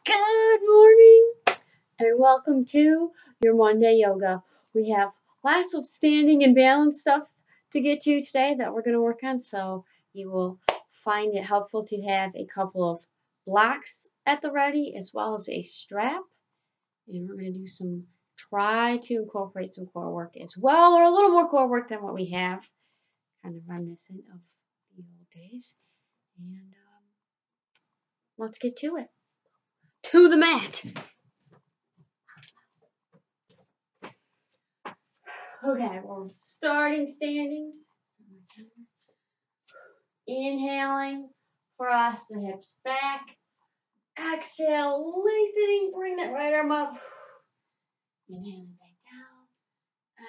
Good morning and welcome to your Monday yoga. We have lots of standing and balance stuff to get to today that we're going to work on, so you will find it helpful to have a couple of blocks at the ready as well as a strap. And we're going to do try to incorporate some core work as well, or a little more core work than what we have, kind of reminiscent of the old days. And let's get to it. To the mat. Okay, we're starting standing. Inhaling, cross the hips back. Exhale, lengthening, bring that right arm up. Inhaling back down.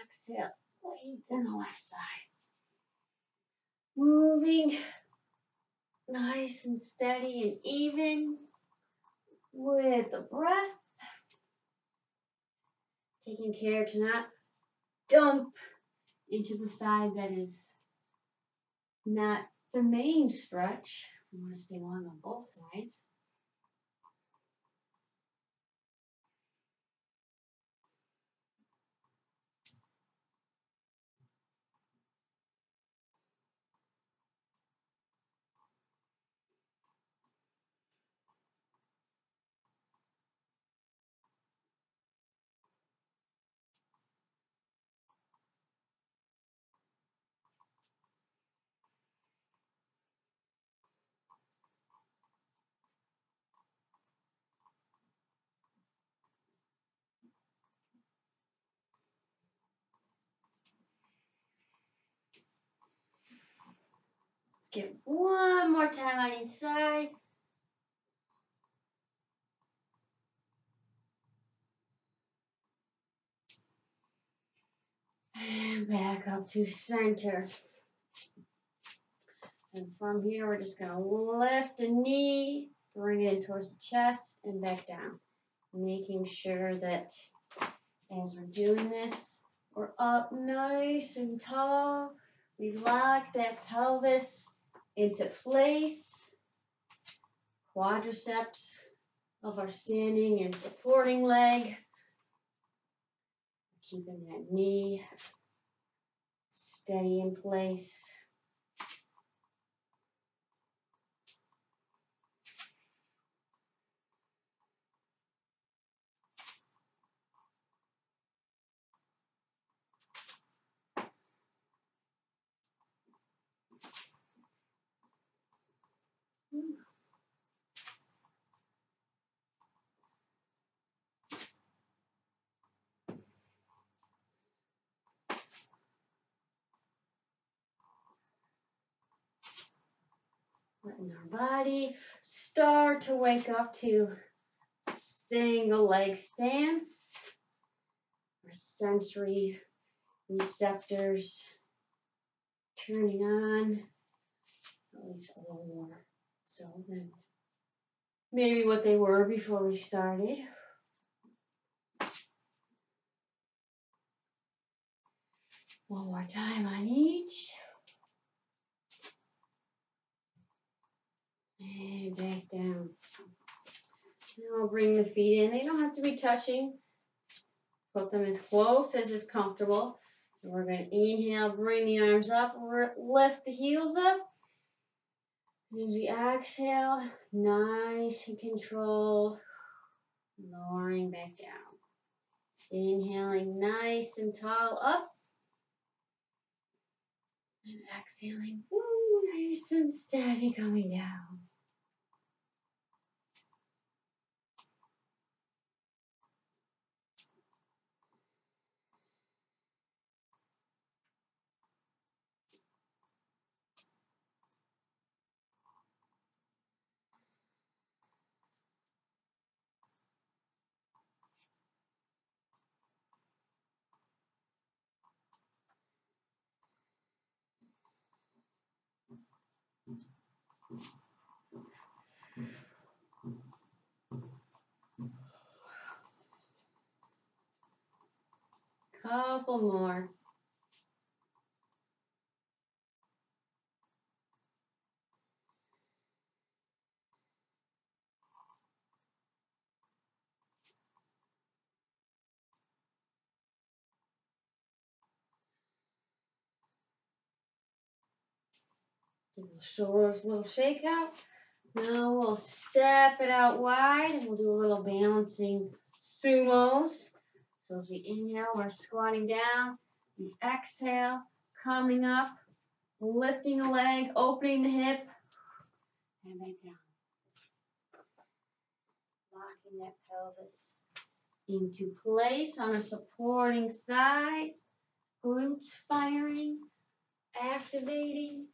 Exhale, lengthen the left side. Moving nice and steady and even with the breath. Taking care to not dump into the side that is not the main stretch. We want to stay long on both sides. Let's get one more time on each side. And back up to center. And from here, we're just going to lift a knee, bring it in towards the chest, and back down. Making sure that as we're doing this, we're up nice and tall. We lock that pelvis into place. Quadriceps of our standing and supporting leg. Keeping that knee steady in place. Letting our body start to wake up to single leg stance. Our sensory receptors turning on, at least a little more so than maybe what they were before we started. One more time on each. And back down. Now I'll bring the feet in. They don't have to be touching. Put them as close as is comfortable. And we're going to inhale, bring the arms up, lift the heels up. And as we exhale, nice and controlled, lowering back down. Inhaling nice and tall up. And exhaling, nice and steady coming down. Couple more. Give the shoulders a little shake out. Now we'll step it out wide and we'll do a little balancing sumos. So as we inhale, we're squatting down. We exhale, coming up, lifting a leg, opening the hip, and back down. Locking that pelvis into place on a supporting side. Glutes firing, activating.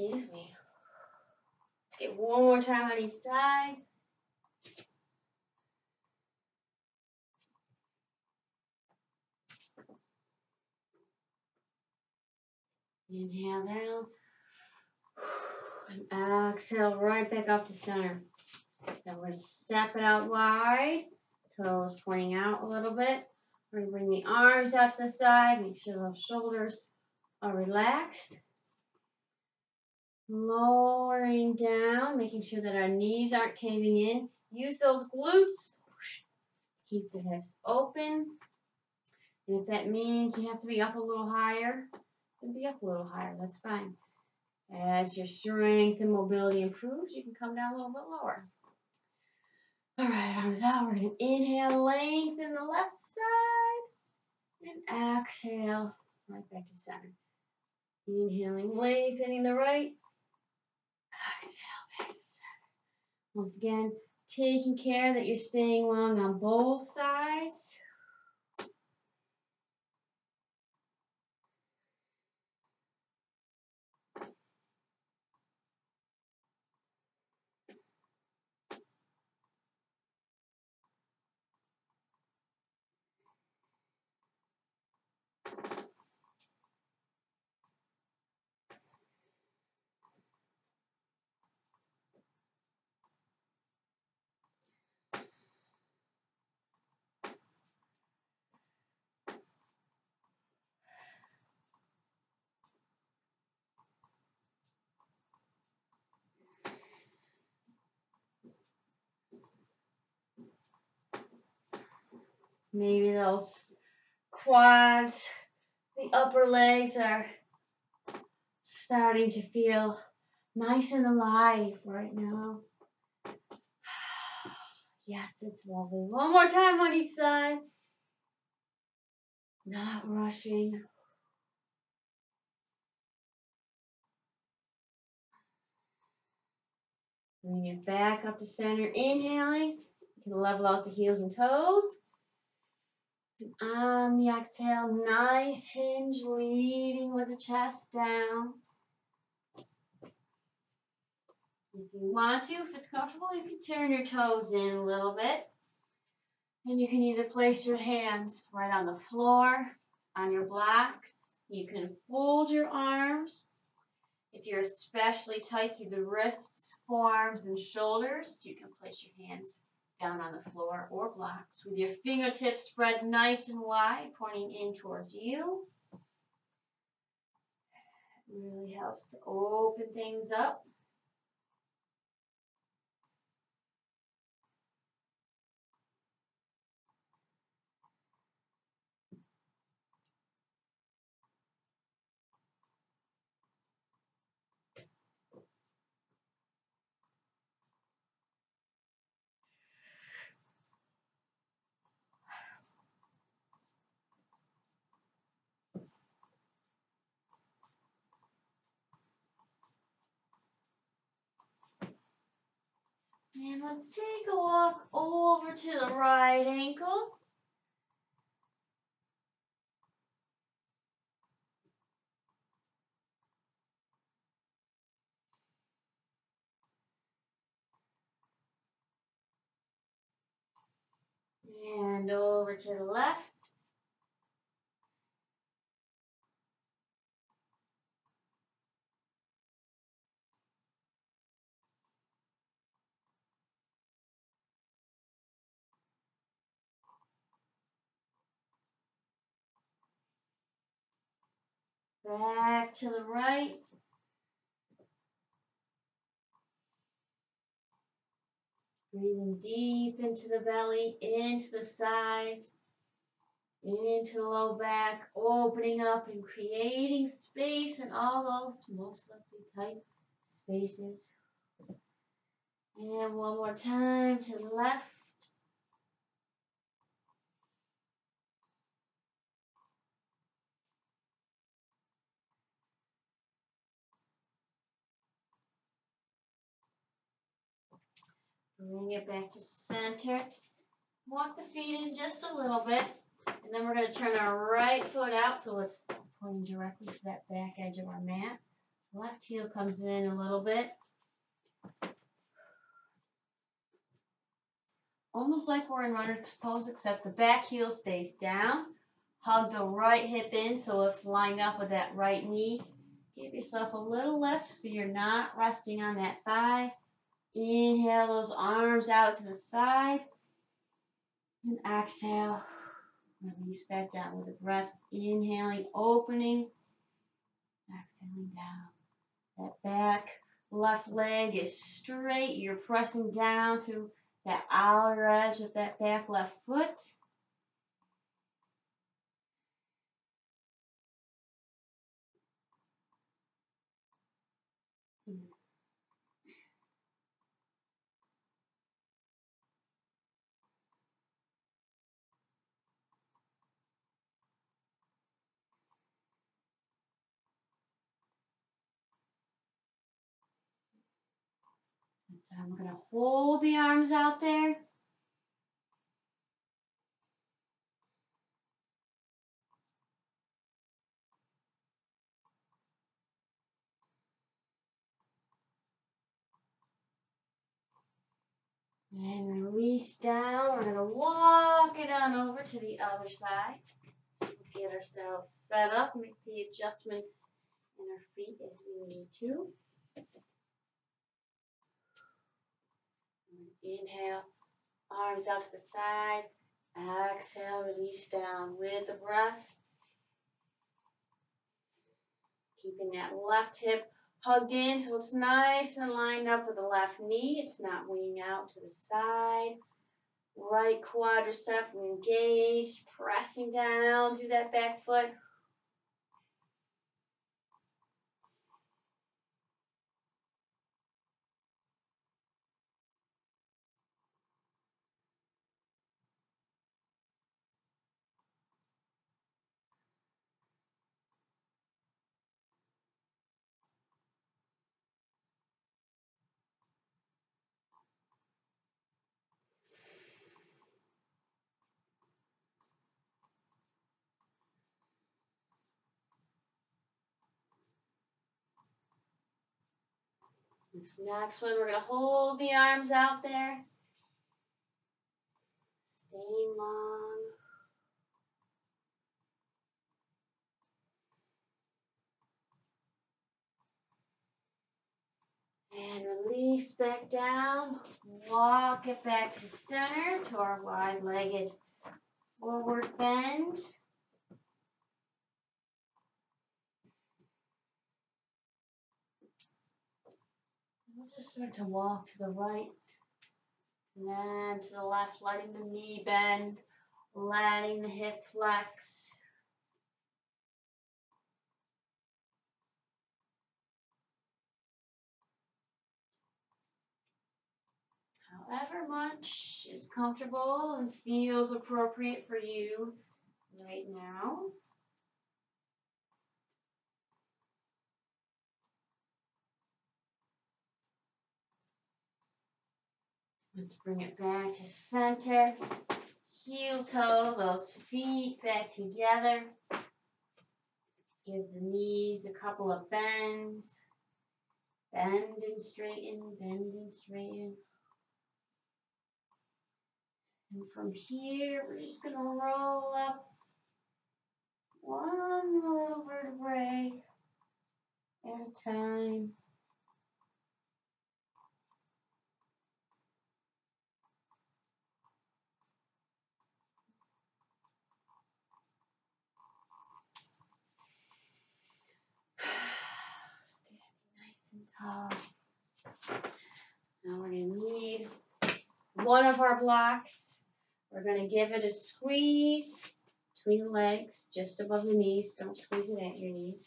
Excuse me. Let's get one more time on each side. Inhale down. And exhale right back up to center. Then we're going to step it out wide. Toes pointing out a little bit. We're going to bring the arms out to the side. Make sure those shoulders are relaxed. Lowering down, making sure that our knees aren't caving in. Use those glutes. Keep the hips open. And if that means you have to be up a little higher, then be up a little higher. That's fine. As your strength and mobility improves, you can come down a little bit lower. All right, arms out. We're going to inhale, lengthen the left side. And exhale, right back to center. Inhaling, lengthening the right. Exhale, back to center. Once again, taking care that you're staying long on both sides. Maybe those quads, the upper legs are starting to feel nice and alive right now. Yes, it's lovely. One more time on each side. Not rushing. Bring it back up to center. Inhaling. You can level out the heels and toes. And on the exhale, nice hinge leading with the chest down. If you want to, if it's comfortable, you can turn your toes in a little bit. And you can either place your hands right on the floor, on your blocks. You can fold your arms. If you're especially tight through the wrists, forearms, and shoulders, you can place your hands down on the floor or blocks with your fingertips spread nice and wide, pointing in towards you. It really helps to open things up. And let's take a walk over to the right ankle. And over to the left. Back to the right. Breathing deep into the belly, into the sides, into the low back, opening up and creating space in all those most likely tight spaces. And one more time to the left. Bring it back to center. Walk the feet in just a little bit. And then we're going to turn our right foot out so it's pointing directly to that back edge of our mat. Left heel comes in a little bit. Almost like we're in runner's pose, except the back heel stays down. Hug the right hip in so it's lined up with that right knee. Give yourself a little lift so you're not resting on that thigh. Inhale those arms out to the side. And exhale. Release back down with a breath. Inhaling, opening. Exhaling down. That back left leg is straight. You're pressing down through that outer edge of that back left foot. We're going to hold the arms out there. And release down. We're going to walk it on over to the other side. So we'll get ourselves set up, make the adjustments in our feet as we need to. Inhale, arms out to the side. Exhale, release down with the breath. Keeping that left hip hugged in so it's nice and lined up with the left knee. It's not winging out to the side. Right quadricep engaged, pressing down through that back foot. This next one, we're going to hold the arms out there. Staying long. And release back down. Walk it back to center to our wide-legged forward bend. We'll just start to walk to the right and then to the left, letting the knee bend, letting the hip flex. However much is comfortable and feels appropriate for you right now. Let's bring it back to center. Heel toe, those feet back together. Give the knees a couple of bends. Bend and straighten, bend and straighten. And from here, we're just going to roll up one little vertebrae at a time. Standing nice and tall. Now we're going to need one of our blocks. We're going to give it a squeeze between the legs, just above the knees. Don't squeeze it at your knees.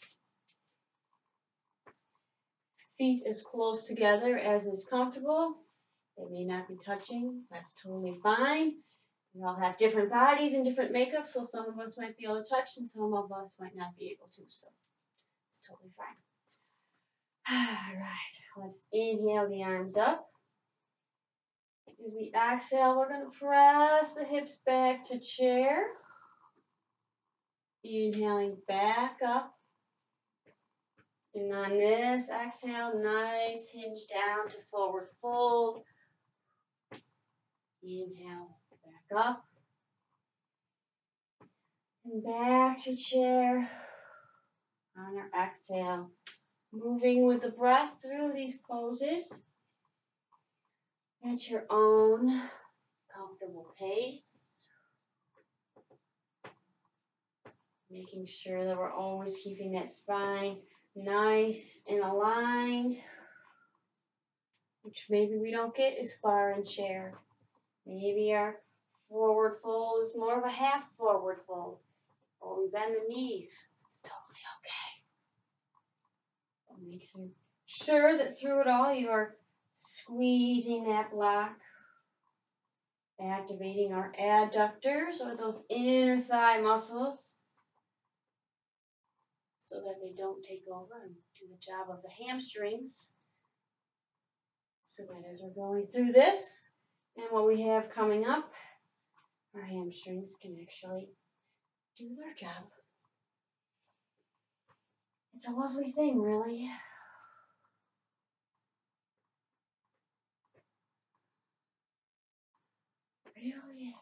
Feet as close together as is comfortable. They may not be touching. That's totally fine. We all have different bodies and different makeup, so some of us might be able to touch and some of us might not be able to. So it's totally fine. All right, let's inhale the arms up. As we exhale, we're going to press the hips back to chair. Inhaling back up. And on this exhale, nice hinge down to forward fold. Inhale, back up. And back to chair. On our exhale, moving with the breath through these poses at your own comfortable pace. Making sure that we're always keeping that spine nice and aligned, which maybe we don't get as far in chair. Maybe our forward fold is more of a half forward fold, or we bend the knees. It's totally okay. Making sure that through it all you are squeezing that block, activating our adductors or those inner thigh muscles so that they don't take over and do the job of the hamstrings. So that as we're going through this and what we have coming up, our hamstrings can actually do their job. It's a lovely thing, really. It really is.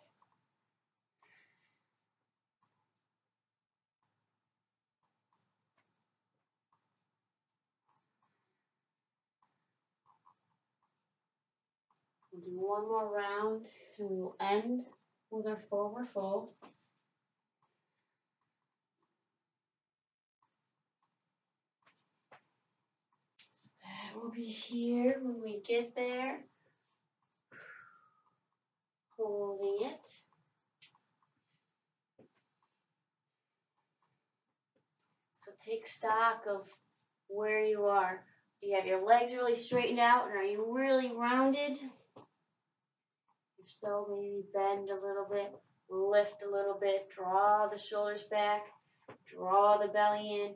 We'll do one more round and we will end with our forward fold. So that will be here when we get there. Holding it. So take stock of where you are. Do you have your legs really straightened out and are you really rounded? If so, maybe bend a little bit, lift a little bit, draw the shoulders back, draw the belly in,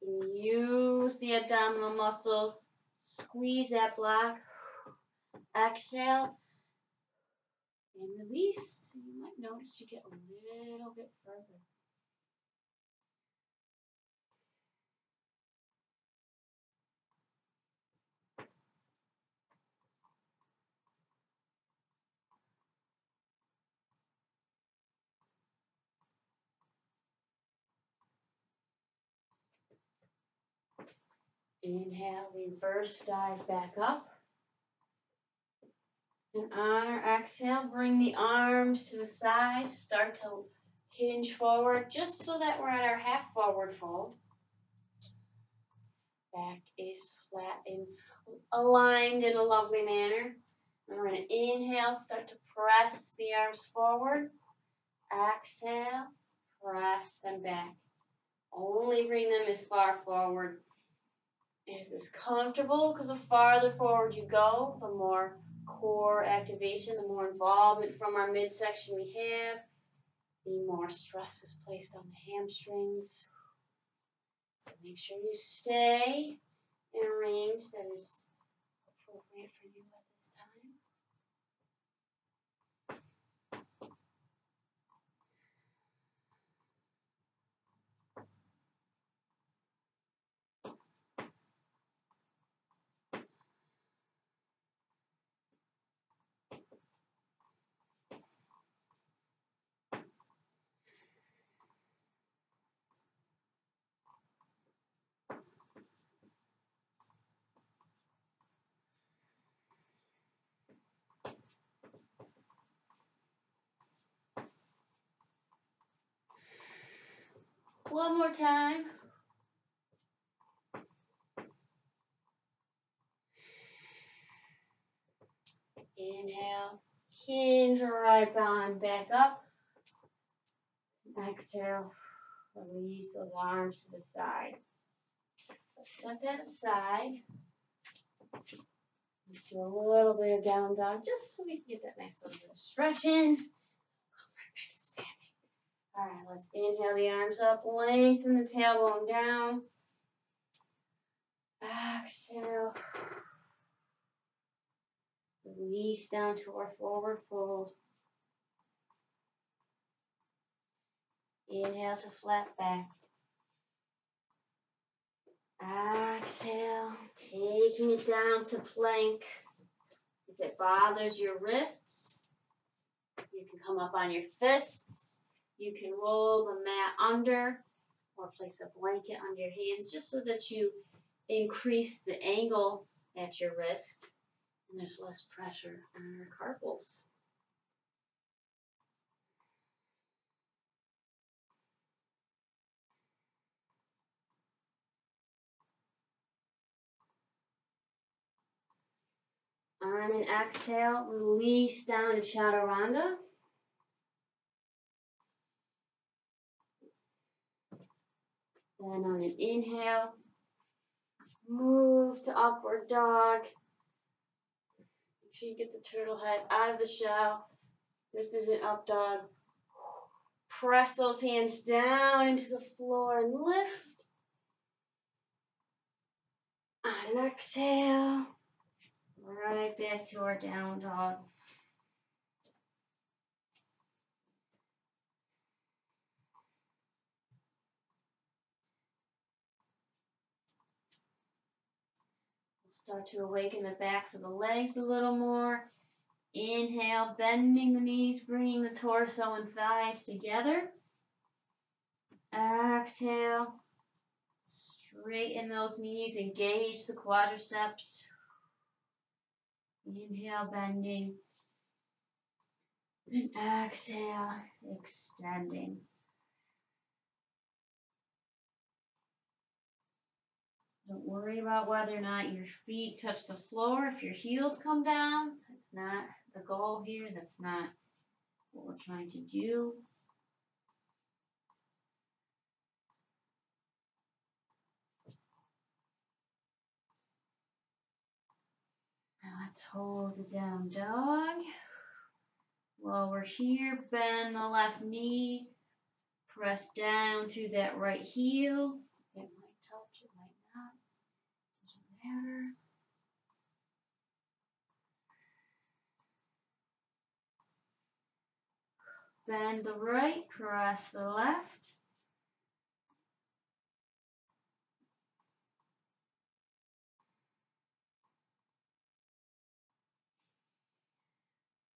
and use the abdominal muscles. Squeeze that block. Exhale and release. You might notice you get a little bit further. Inhale, reverse dive back up. And on our exhale, bring the arms to the sides. Start to hinge forward just so that we're at our half forward fold. Back is flat and aligned in a lovely manner. And we're going to inhale, start to press the arms forward. Exhale, press them back. Only bring them as far forward as is comfortable, because the farther forward you go, the more core activation, the more involvement from our midsection we have, the more stress is placed on the hamstrings. So make sure you stay in a range that is appropriate for you at this time. One more time. Inhale, hinge right on back up. Exhale, release those arms to the side. Let's set that aside. Let's do a little bit of down dog just so we can get that nice little bit of stretch in. Come right back to standing. All right, let's inhale the arms up, lengthen the tailbone down. Exhale. Release down to our forward fold. Inhale to flat back. Exhale, taking it down to plank. If it bothers your wrists, you can come up on your fists. You can roll the mat under or place a blanket on your hands just so that you increase the angle at your wrist and there's less pressure on our carpals. On an exhale, release down to chaturanga. Then on an inhale, move to upward dog. Make sure you get the turtle head out of the shell. This is an up dog. Press those hands down into the floor and lift. On an exhale, right back to our down dog. Start to awaken the backs of the legs a little more. Inhale, bending the knees, bringing the torso and thighs together. Exhale, straighten those knees, engage the quadriceps. Inhale, bending. And exhale, extending. Don't worry about whether or not your feet touch the floor. If your heels come down, that's not the goal here. That's not what we're trying to do. Now let's hold the down dog. While we're here, bend the left knee. Press down through that right heel. It might touch, it might not. Doesn't matter. Bend the right, press the left.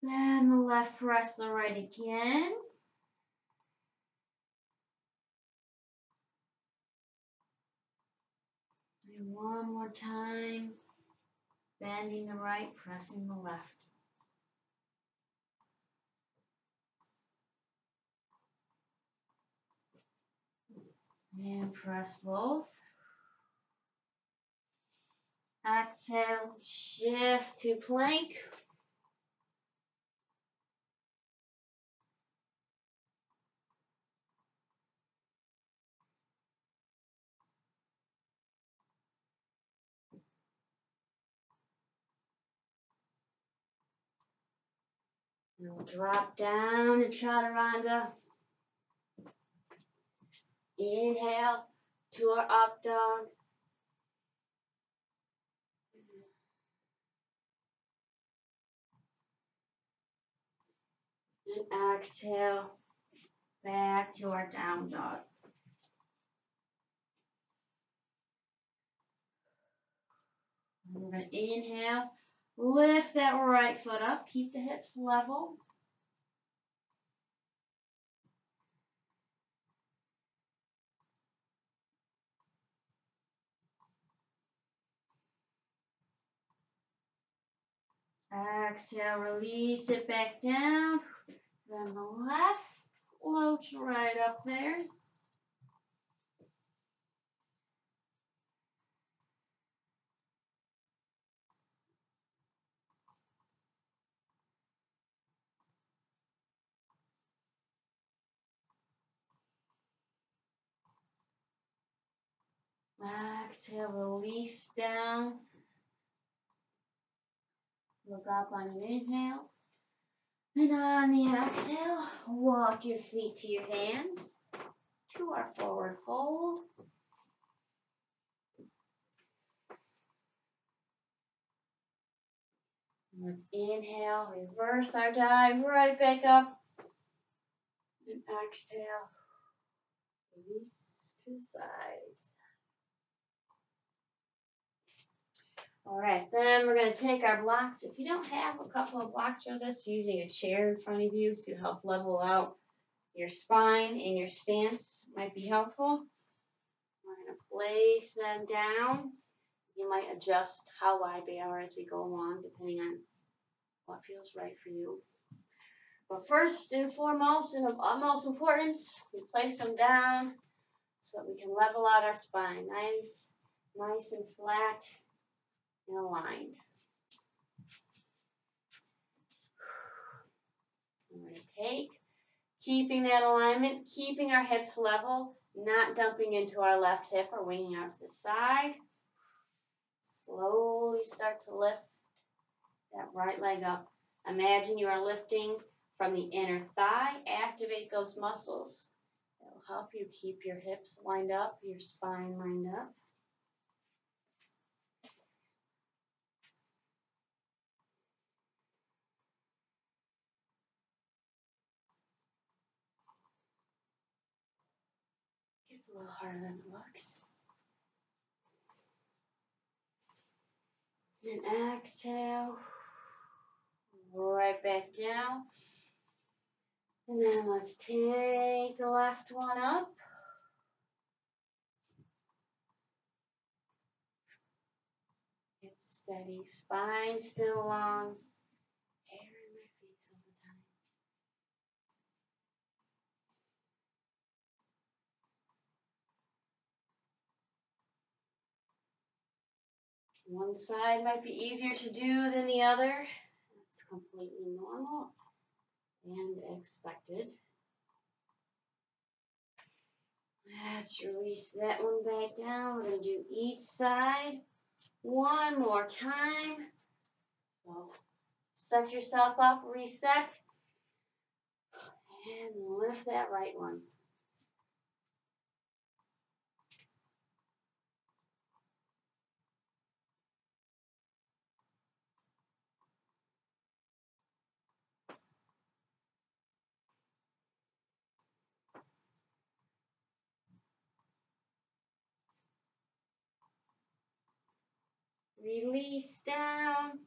Bend the left, press the right again. And one more time. Bending the right, pressing the left. And press both. Exhale, shift to plank. And we'll drop down to chaturanga. Inhale to our up dog. And exhale, back to our down dog. And we're going to inhale, lift that right foot up, keep the hips level. Exhale, release it back down. Then the left floats right up there. exhale, release down. Look up on an inhale. And on the exhale, walk your feet to your hands, to our forward fold. Let's inhale, reverse our dive right back up. And exhale, release to the sides. All right, then we're going to take our blocks. If you don't have a couple of blocks for this, using a chair in front of you to help level out your spine and your stance might be helpful. We're going to place them down. You might adjust how wide they are as we go along, depending on what feels right for you. But first and foremost, and of utmost importance, we place them down so that we can level out our spine. Nice and flat and aligned. I'm going to take, keeping that alignment, keeping our hips level, not dumping into our left hip or winging out to the side. Slowly start to lift that right leg up. Imagine you are lifting from the inner thigh. Activate those muscles. That will help you keep your hips lined up, your spine lined up. It's a little harder than it looks. And exhale. Right back down. And then let's take the left one up. Hips steady, spine still long. Hair in my face all the time. One side might be easier to do than the other. That's completely normal and expected. Let's release that one back down. We're going to do each side one more time. So set yourself up, reset, and lift that right one. Release down.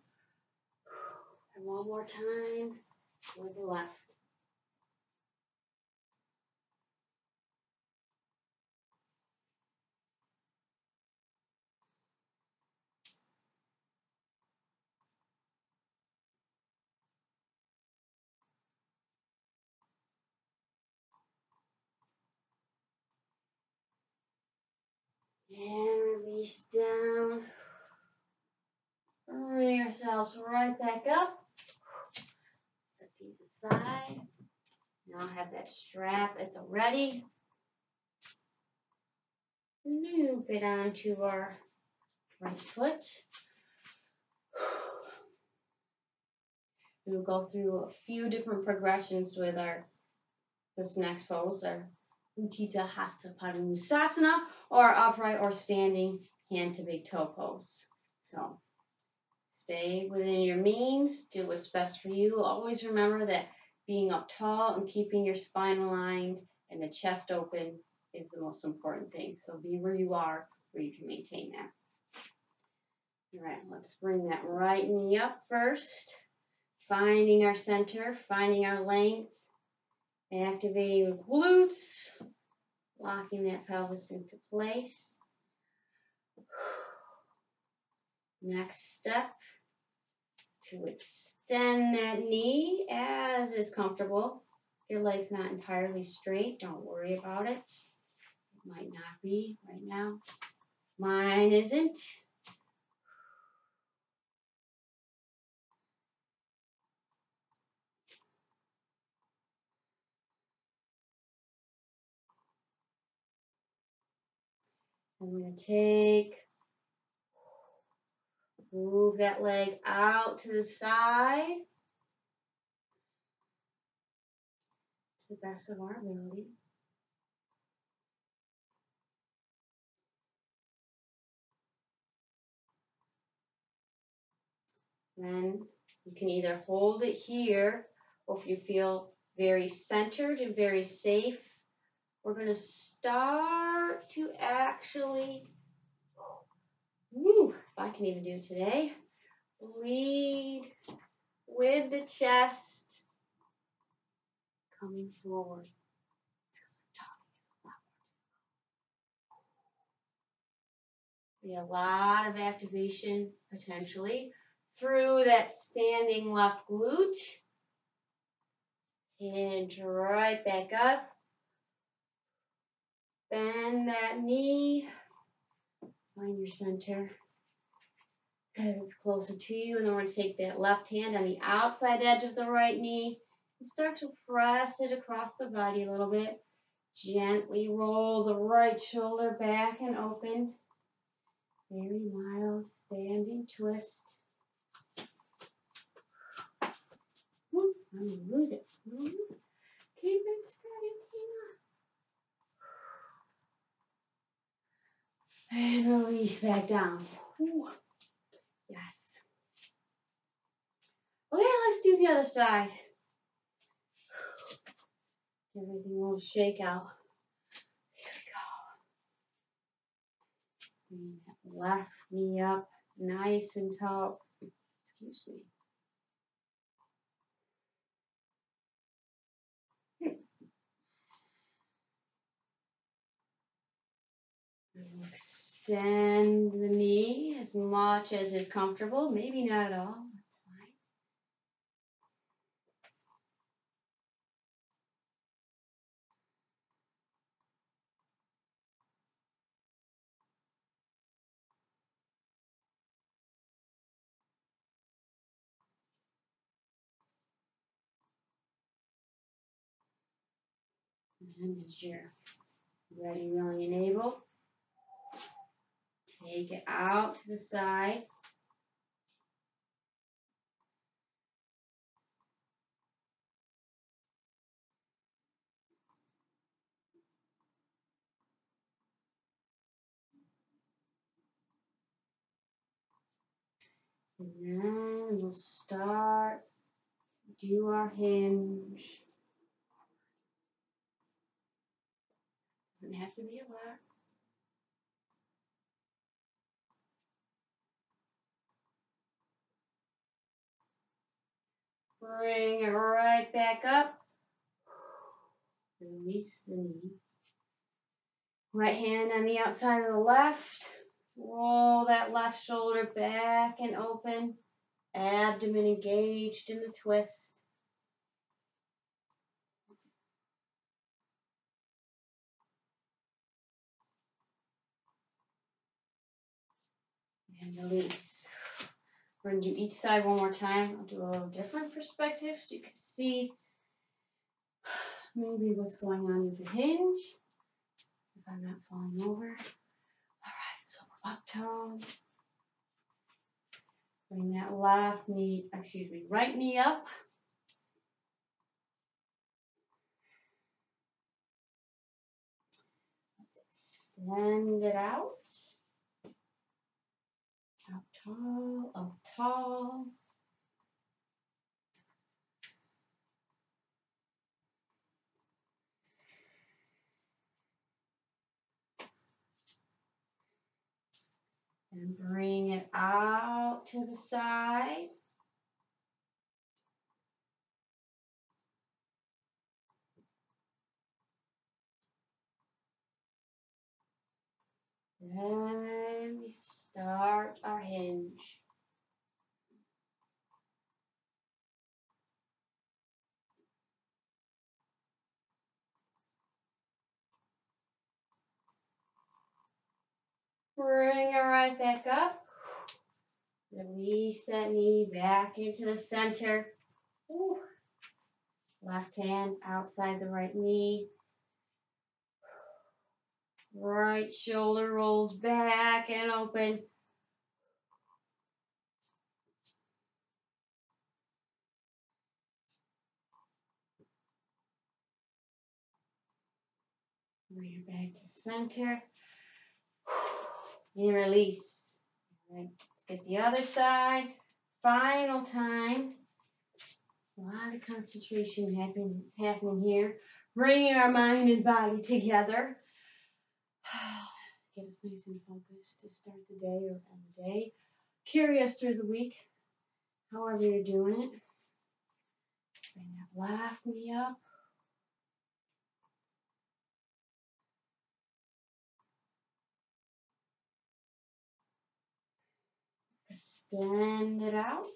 And one more time with the left. And release down. Bring yourselves right back up. Set these aside. Now have that strap at the ready. Loop it onto our right foot. We'll go through a few different progressions with this next pose, our Utthita Hasta Padangusthasana, or upright or standing hand to big toe pose. So stay within your means, do what's best for you. Always remember that being up tall and keeping your spine aligned and the chest open is the most important thing. So be where you are, where you can maintain that. All right, let's bring that right knee up first. Finding our center, finding our length, activating the glutes, locking that pelvis into place. Next step, to extend that knee as is comfortable. If your leg's not entirely straight, don't worry about it. It might not be right now. Mine isn't. I'm going to move that leg out to the side to the best of our ability. Then you can either hold it here, or if you feel very centered and very safe, we're going to start to actually, if I can even do it today, lead with the chest coming forward. Be a lot of activation potentially through that standing left glute. Hinge right back up. Bend that knee. Find your center because it's closer to you. And then we're going to take that left hand on the outside edge of the right knee and start to press it across the body a little bit. Gently roll the right shoulder back and open. Very mild standing twist. I'm going to lose it. Keep it steady, Tina. And release back down. Yes. Okay, let's do the other side. Everything will shake out. Here we go. Bring that left knee up, nice and tall. Excuse me. And extend the knee as much as is comfortable. Maybe not at all. That's fine. And as you're ready, willing, and able, take it out to the side. And then we'll start, do our hinge. Doesn't have to be a lot. Bring it right back up. Release the knee. Right hand on the outside of the left. Roll that left shoulder back and open. Abdomen engaged in the twist. And release. We're going to do each side one more time. I'll do a little different perspective so you can see maybe what's going on with the hinge. If I'm not falling over. Alright, so we're up tone. Bring that right knee up. Let's extend it out. Up tall, up tall. And bring it out to the side. Then we start our hinge. Bring it right back up. Release that knee back into the center. Ooh. Left hand outside the right knee. Right shoulder rolls back and open. Bring it back to center. And release. All right, let's get the other side. Final time. A lot of concentration happening here. Bringing our mind and body together. Get us nice and focused to start the day or end the day. Carry us through the week, however you're doing it. Let's bring that laugh me up. Extend it out.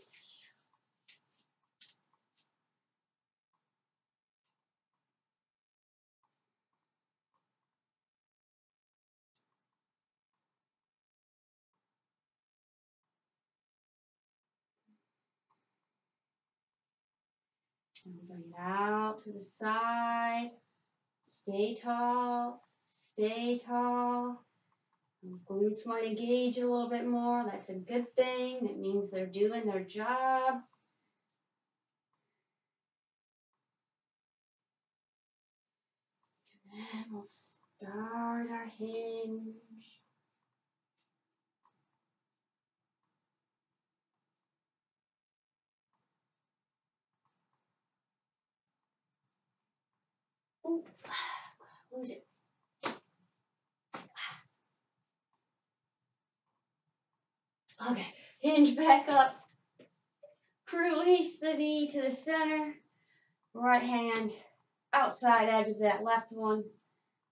And bring it out to the side. Stay tall. Stay tall. Those glutes want to engage a little bit more. That's a good thing. That means they're doing their job. And then we'll start our hinge. Ooh, lose it. Okay, hinge back up. Release the knee to the center. Right hand outside edge of that left one.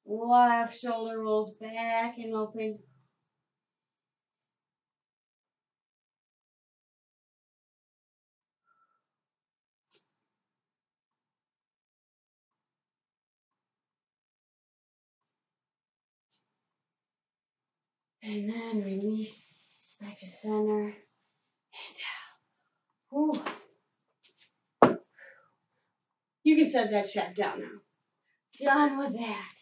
Left shoulder rolls back and open. And then release back to center. And out. Whew. You can set that strap down now. Done with that.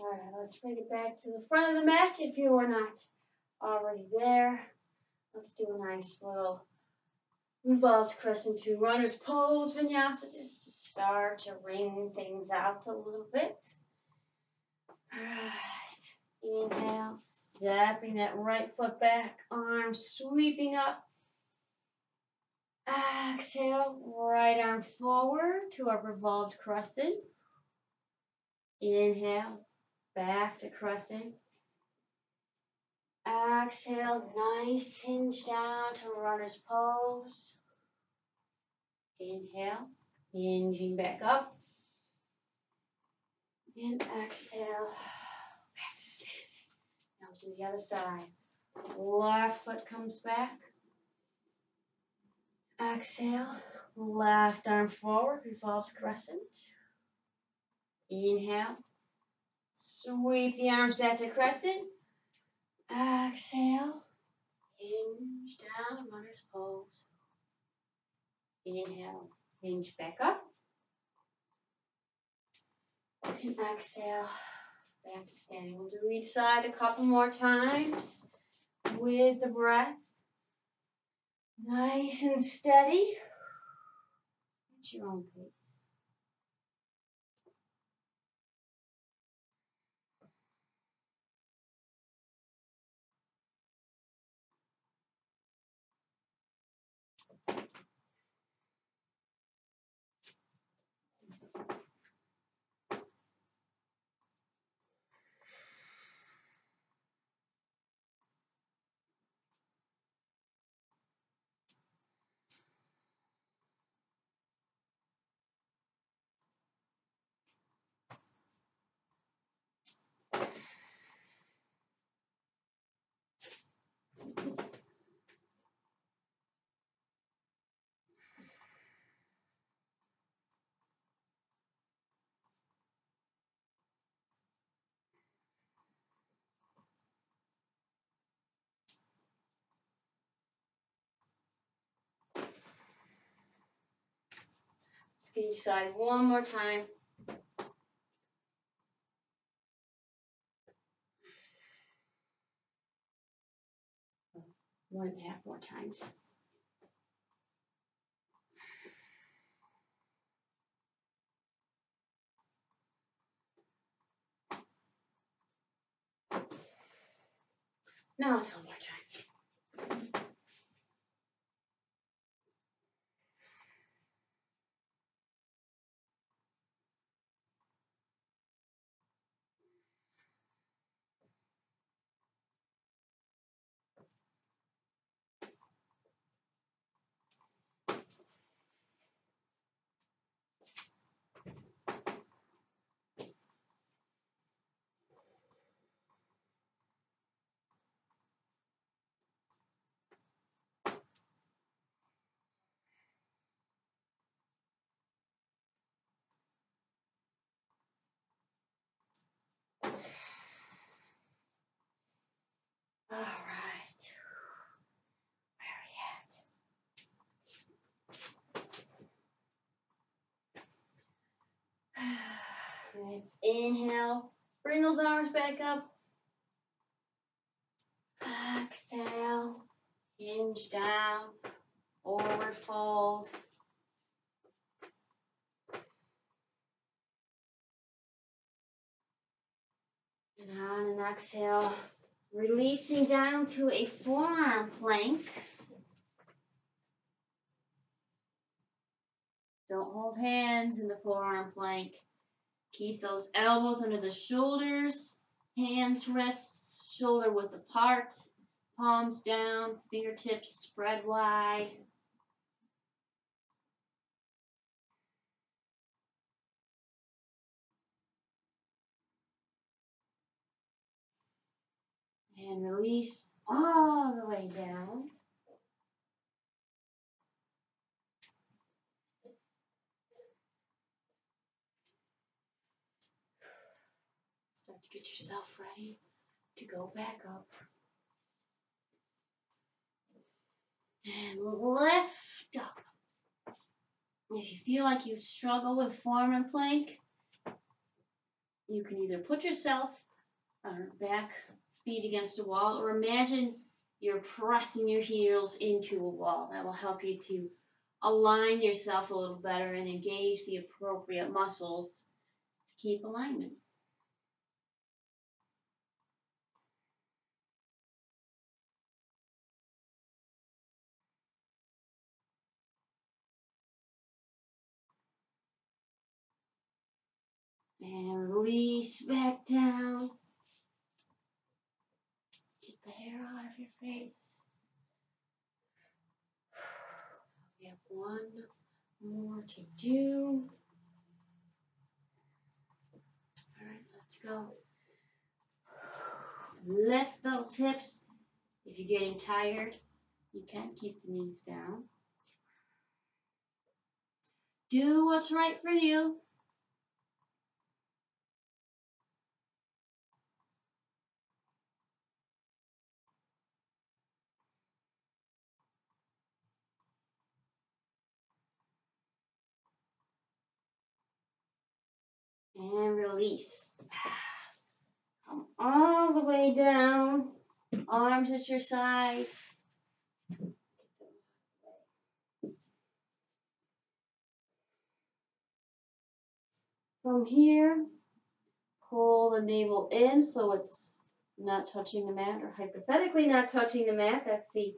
All right, let's bring it back to the front of the mat if you are not already there. Let's do a nice little revolved crescent to runner's pose vinyasa just to start to wring things out a little bit. All right, inhale, stepping that right foot back, arms sweeping up. Exhale, right arm forward to a revolved crescent. Inhale, back to crescent. Exhale, nice hinge down to runner's pose. Inhale, hinging back up. And exhale, back to standing. Now we'll do the other side. Left foot comes back. Exhale, left arm forward, revolved crescent. Inhale, sweep the arms back to crescent. Exhale, hinge down, runner's pose. Inhale, hinge back up. And exhale, back to standing. We'll do each side a couple more times with the breath. Nice and steady. At your own pace. Let's get each side one more time. 1.5 more times. Now it's 1 more time. All right. Where are we at? Let's inhale. Bring those arms back up. Exhale. Hinge down. Forward fold. And on an exhale, releasing down to a forearm plank. Don't hold hands in the forearm plank. Keep those elbows under the shoulders, hands, wrists, shoulder width apart, palms down, fingertips spread wide. And release all the way down. Start to get yourself ready to go back up. And lift up. If you feel like you struggle with forearm plank, you can either put yourself on your back feet against a wall or imagine you're pressing your heels into a wall. That will help you to align yourself a little better and engage the appropriate muscles to keep alignment. And release back down. Get the hair out of your face. We have one more to do. All right, let's go. Lift those hips. If you're getting tired, you can keep the knees down. Do what's right for you. And release. Come all the way down. Arms at your sides. From here, pull the navel in so it's not touching the mat, or hypothetically not touching the mat. That's the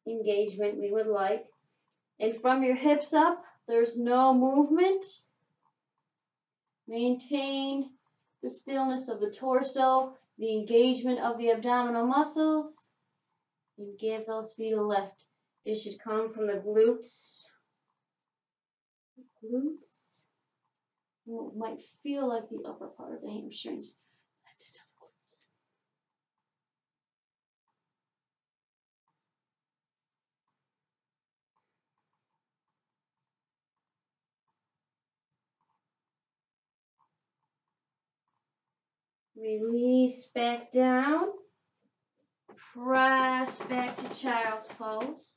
engagement we would like. And from your hips up, there's no movement. Maintain the stillness of the torso, the engagement of the abdominal muscles, and give those feet a lift. It should come from the glutes. Glutes. It might feel like the upper part of the hamstrings. That's still the glutes. Release back down. Press back to child's pose.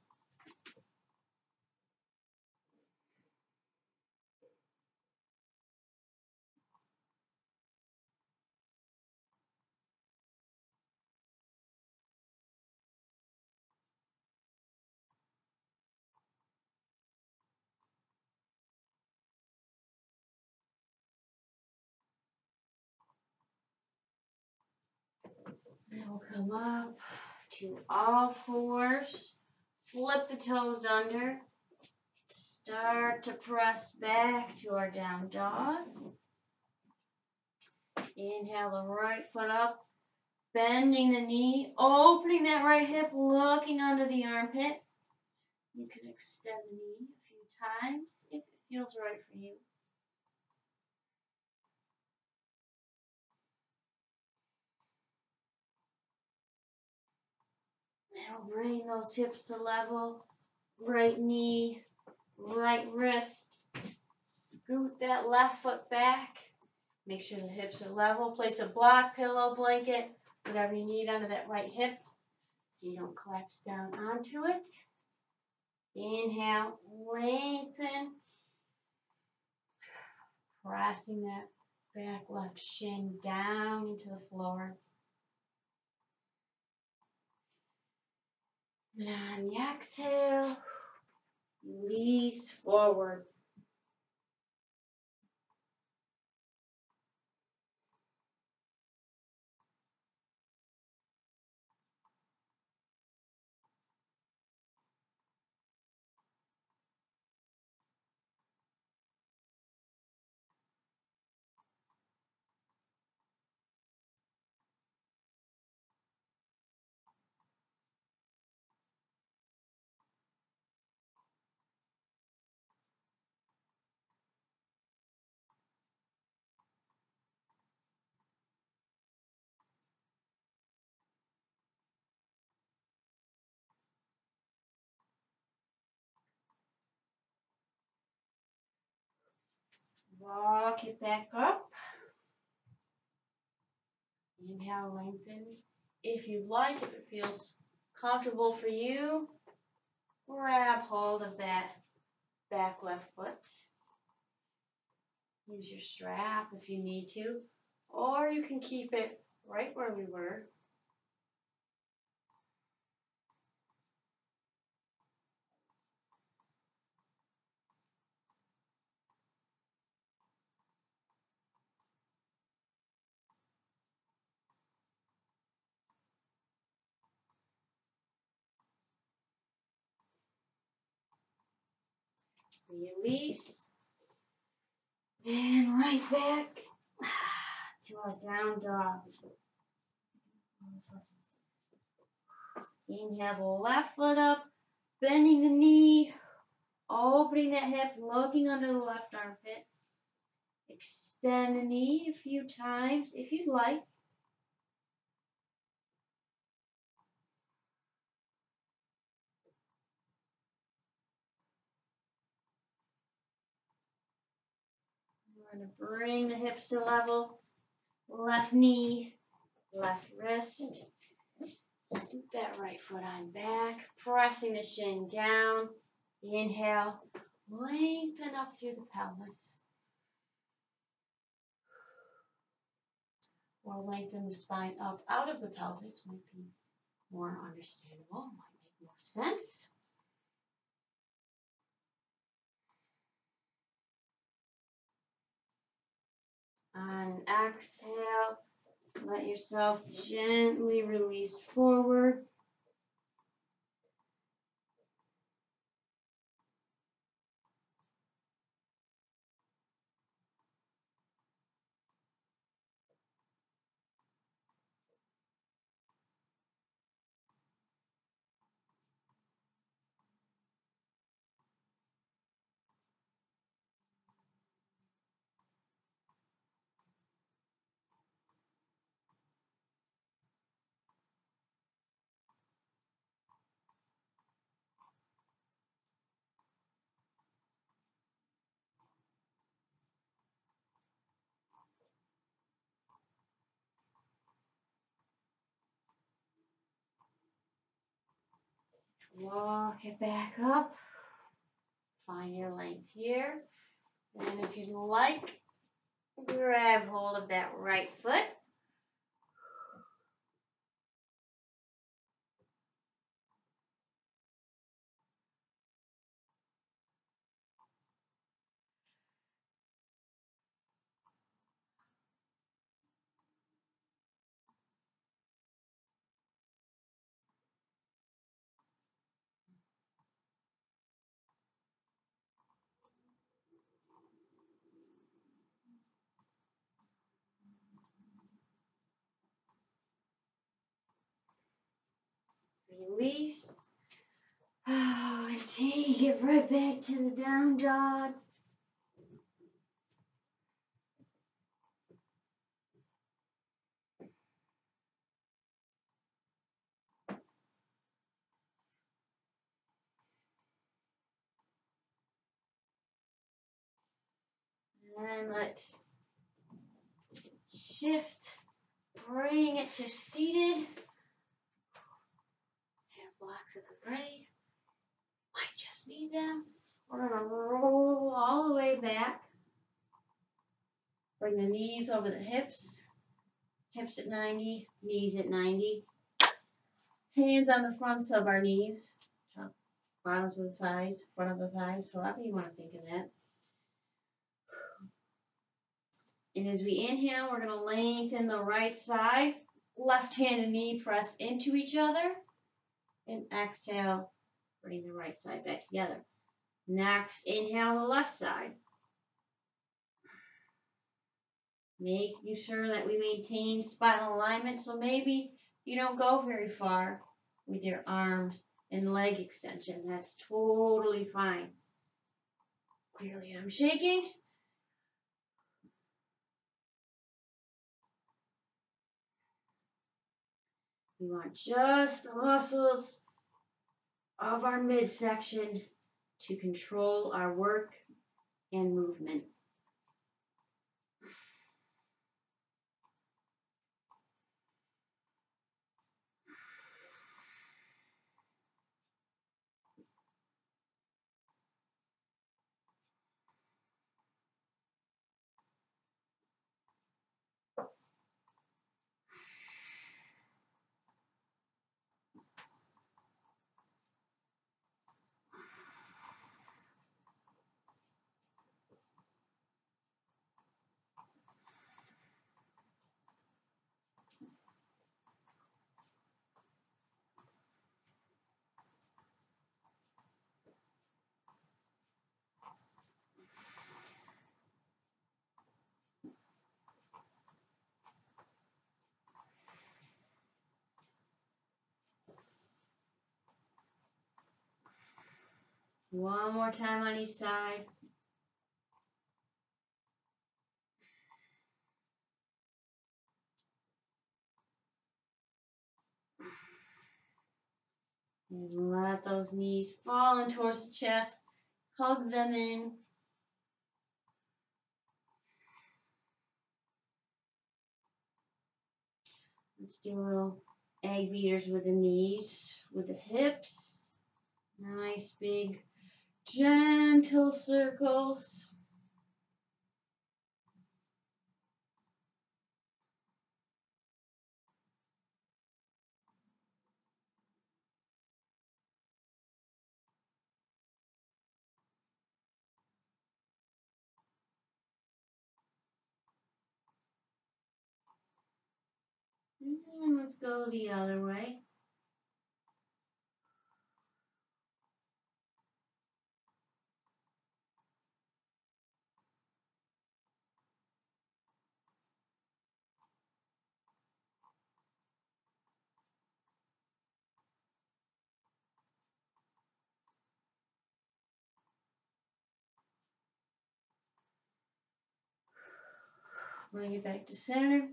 We'll come up to all fours. Flip the toes under. Start to press back to our down dog. Inhale the right foot up. Bending the knee. Opening that right hip. Looking under the armpit. You can extend the knee a few times if it feels right for you. Now bring those hips to level. Right knee, right wrist. Scoot that left foot back. Make sure the hips are level. Place a block, pillow, blanket, whatever you need under that right hip so you don't collapse down onto it. Inhale, lengthen. Pressing that back left shin down into the floor. And on the exhale, release forward. Walk it back up. Inhale, lengthen. If you'd like, if it feels comfortable for you, grab hold of that back left foot. Use your strap if you need to, or you can keep it right where we were. Release. And right back to our down dog. Inhale the left foot up, bending the knee, opening that hip, looking under the left armpit. Extend the knee a few times if you'd like. We're going to bring the hips to level. Left knee, left wrist. Scoop that right foot on back, pressing the shin down. Inhale, lengthen up through the pelvis. Or lengthen the spine up out of the pelvis might be more understandable, might make more sense. On exhale, let yourself gently release forward. Walk it back up. Find your length here. And if you'd like, grab hold of that right foot. Release. Oh, and take it right back to the down dog. And let's shift, bring it to seated. Have blocks of them ready. Might just need them. We're going to roll all the way back. Bring the knees over the hips. Hips at 90, knees at 90. Hands on the fronts of our knees. Top, bottoms of the thighs, front of the thighs, however you want to think of that. And as we inhale, we're going to lengthen the right side. Left hand and knee press into each other. And exhale, bring the right side back together. Next, inhale the left side. Making sure that we maintain spinal alignment. So maybe you don't go very far with your arm and leg extension. That's totally fine. Clearly I'm shaking. We want just the muscles of our midsection to control our work and movement. One more time on each side. And let those knees fall in towards the chest. Hug them in. Let's do a little egg beaters with the knees, with the hips. Nice big gentle circles. And let's go the other way. Bring it back to center.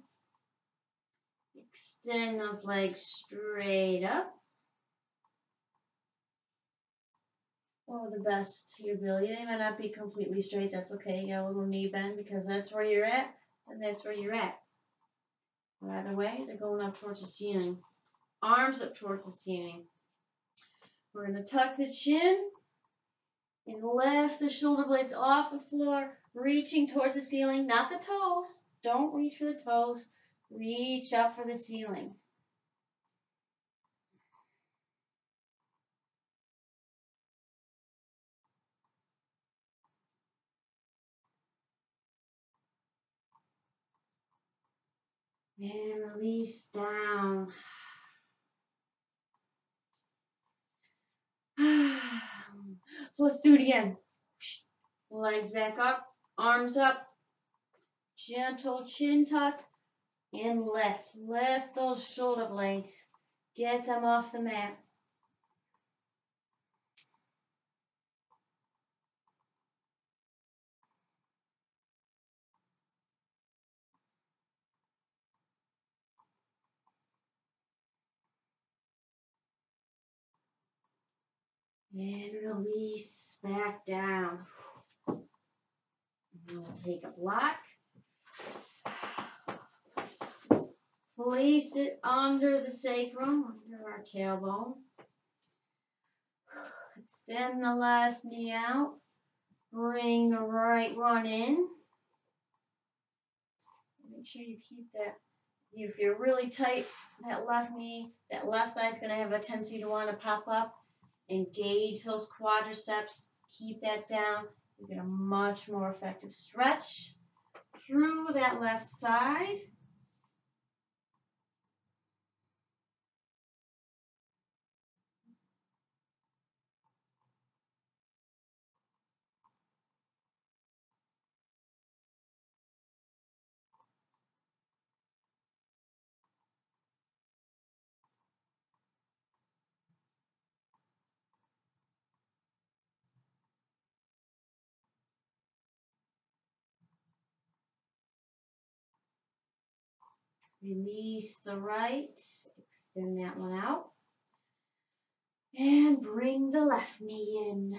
Extend those legs straight up. Or the best to your ability. They might not be completely straight. That's okay. You got a little knee bend because that's where you're at, and that's where you're at. But either way, they're going up towards the ceiling. Arms up towards the ceiling. We're going to tuck the chin and lift the shoulder blades off the floor, reaching towards the ceiling, not the toes. Don't reach for the toes. Reach up for the ceiling. And release down. So let's do it again. Legs back up, arms up, gentle chin tuck, and lift. Lift those shoulder blades. Get them off the mat. And release back down. We'll take a block. Let's place it under the sacrum, under our tailbone. Extend the left knee out. Bring the right one in. Make sure you keep that. If you're really tight, that left knee, that left side's going to have a tendency to want to pop up. Engage those quadriceps. Keep that down. You get a much more effective stretch through that left side. Release the right. Extend that one out. And bring the left knee in.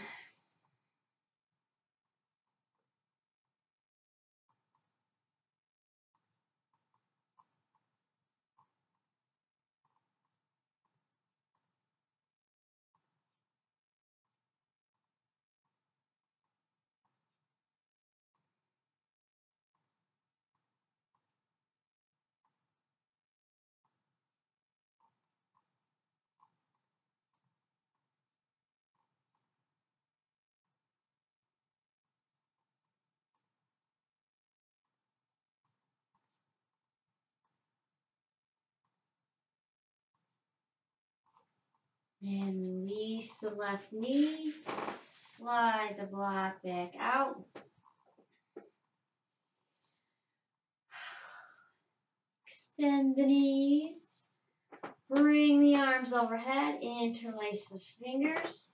And release the left knee. Slide the block back out. Extend the knees. Bring the arms overhead. Interlace the fingers.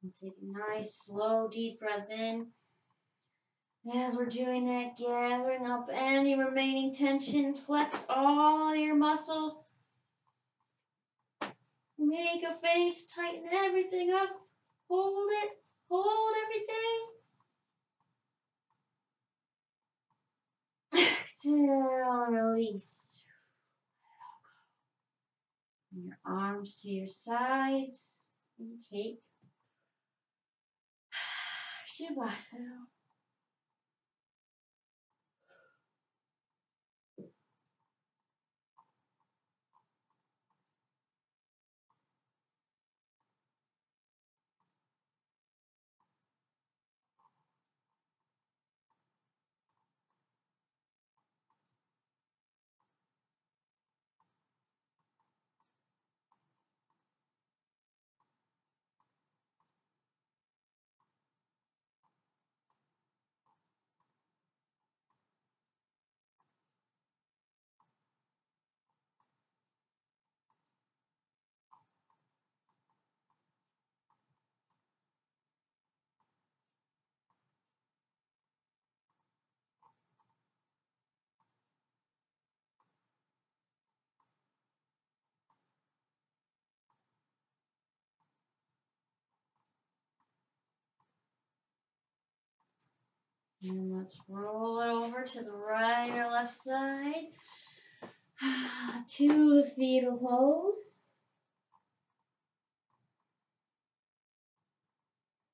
And take a nice, slow, deep breath in. As we're doing that, gathering up any remaining tension. Flex all your muscles. Make a face. Tighten everything up. Hold it. Hold everything. Exhale, release. Bring your arms to your sides. And take Shavasana. And let's roll it over to the right or left side. To the fetal pose.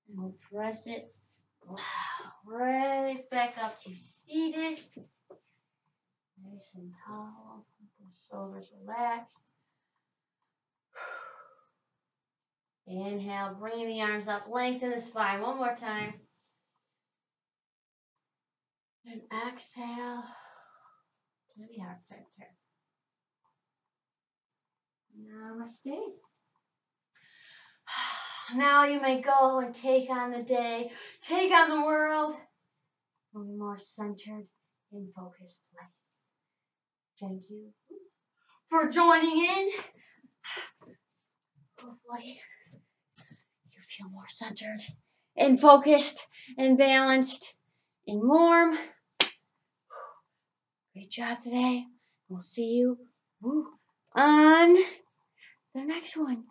And we'll press it right back up to seated. Nice and tall. Let the shoulders relax. Inhale, bringing the arms up. Lengthen the spine. One more time. And exhale to the heart center. Namaste. Now you may go and take on the day, take on the world in a more centered and focused place. Thank you for joining in. Hopefully you feel more centered and focused and balanced and warm. Great job today. We'll see you on the next one.